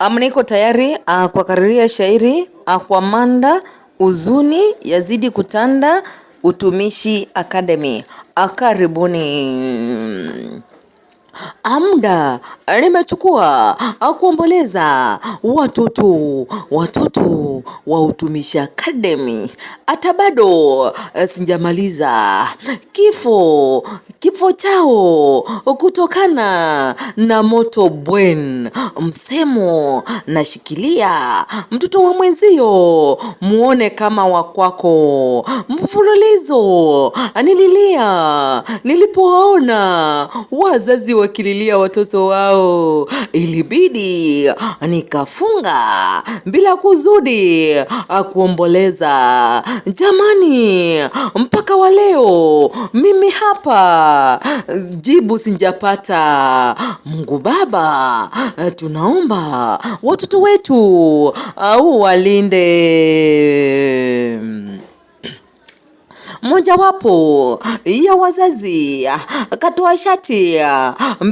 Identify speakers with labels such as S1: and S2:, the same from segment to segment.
S1: Niko tayari kwa kariria shairi kwa manda huzuni yazidi kutanda Utumishi Academy. Karibuni. Muda nimechukua kuomboleza watoto wa Utumishi Academy. Hata bado sijamaliza kifo chao kutokana na moto bwen. Msemo nashikilia mtoto wa mwenzio muone kama wa kwako. Mfululizo nililia nilipoona wazazi wakililia watoto wao. Ilibidi nikafunga bila kuzudi kuomboleza. Jamani, mpaka wa leo mimi hapa jibu sijapata. Mungu Baba, tunaomba watoto wetu walinde. Mojawapo ya wazazi katoa shati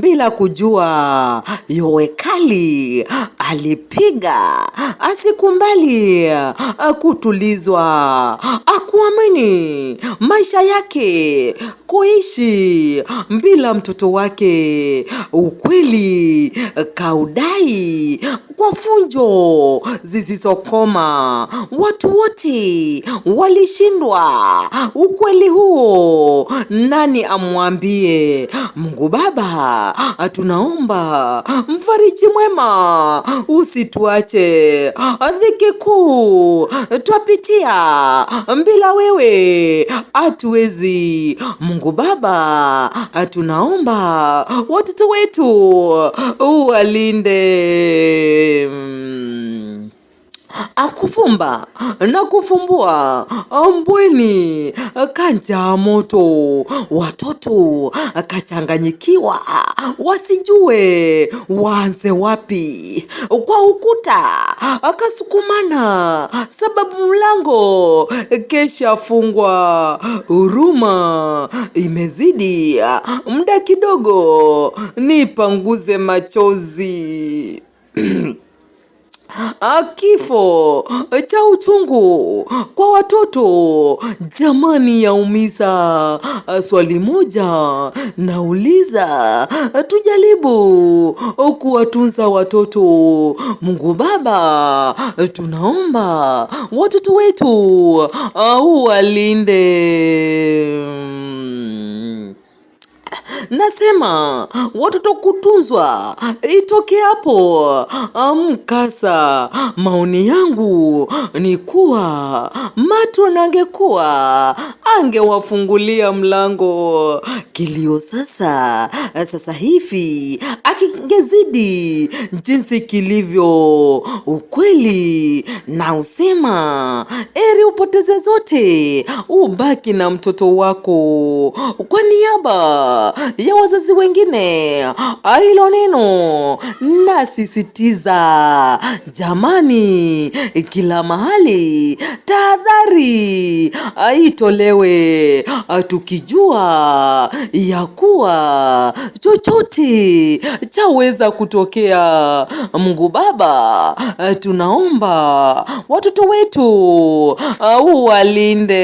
S1: bila kujua yowe kali. Alipiga asikumbali kutulizwa, akuamini maisha yake kuishi bila mtoto wake. Ukweli kaudai kwa funjo zisizokoma. Watu wote walishindwa. Ukweli huo nani amwambie? Mungu Baba, tunaomba mfariji mwema, usituache dhiki kuu twapitia. Bila wewe hatuwezi. Mungu Baba, tunaomba watoto wetu uwalinde. Akufumba na kufumbua mbweni kanja moto. Watoto kachanganyikiwa wasijue waanze wapi. Kwa ukuta akasukumana sababu mlango kesha fungwa. Huruma imezidi, muda kidogo nipanguze machozi. Kifo cha uchungu kwa watoto jamani yaumiza. Swali moja nauliza, tujaribu kuwatunza watoto. Mungu Baba, tunaomba watoto wetu uwalinde. Nasema watoto kutunzwa itoke hapo mkasa. Maoni yangu ni kuwa matron angekuwa angewafungulia mlango. Kilio sasa hivi akingezidi jinsi kilivyo. Ukweli na usema eri upoteze zote ubaki na mtoto wako. Kwa niaba ya wazazi wengine hilo neno nasisitiza. Jamani, kila mahali tahadhari itolewe, tukijua ya kuwa chochote chaweza kutokea. Mungu Baba, tunaomba watoto wetu uwalinde.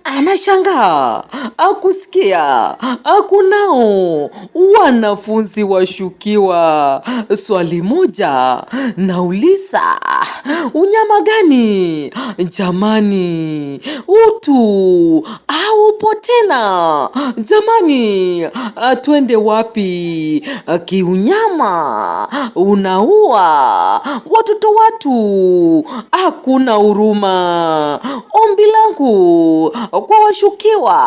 S1: Anashangaa akusikia kunao wanafunzi washukiwa. Swali moja nauliza, unyama gani jamani? Utu haupo tena jamani. Twende wapi? Kiunyama unaua watoto watu, hakuna huruma. Ombi langu kwa washukiwa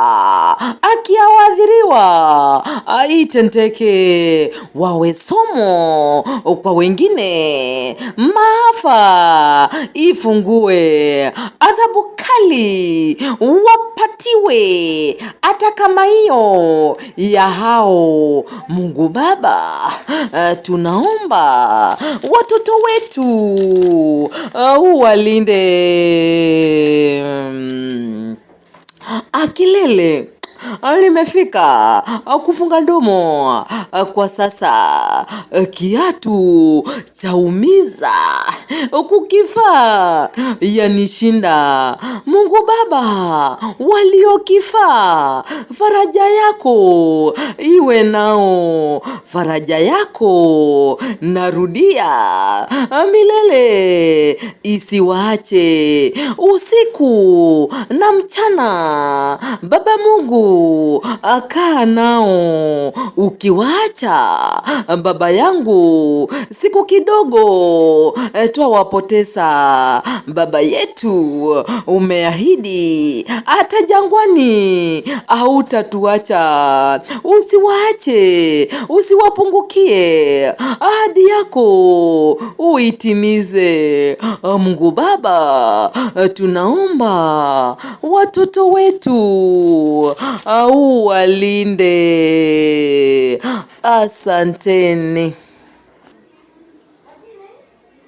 S1: akiawadhiriwa itendeke, wawe somo kwa wengine. Maafa ifungue, adhabu kali wapatiwe, hata kama hiyo ya hao. Mungu Baba, tunaomba watoto wetu uwalinde. Kilele limefika kufunga domo kwa sasa. kiatu chaumiza, kukifaa yanishinda. Mungu Baba, waliokifaa faraja yako iwe nao, faraja yako narudia milele isiwaache, usiku na mchana. Baba Mungu akaa nao, ukiwaacha Baba yangu siku kidogo twawapoteza. Baba yetu, umeahidi hata jangwani hautatuacha, usiwaache, usiwapungukie, ahadi yako uitimize. Mungu Baba, tunaomba watoto wetu au walinde. Asanteni.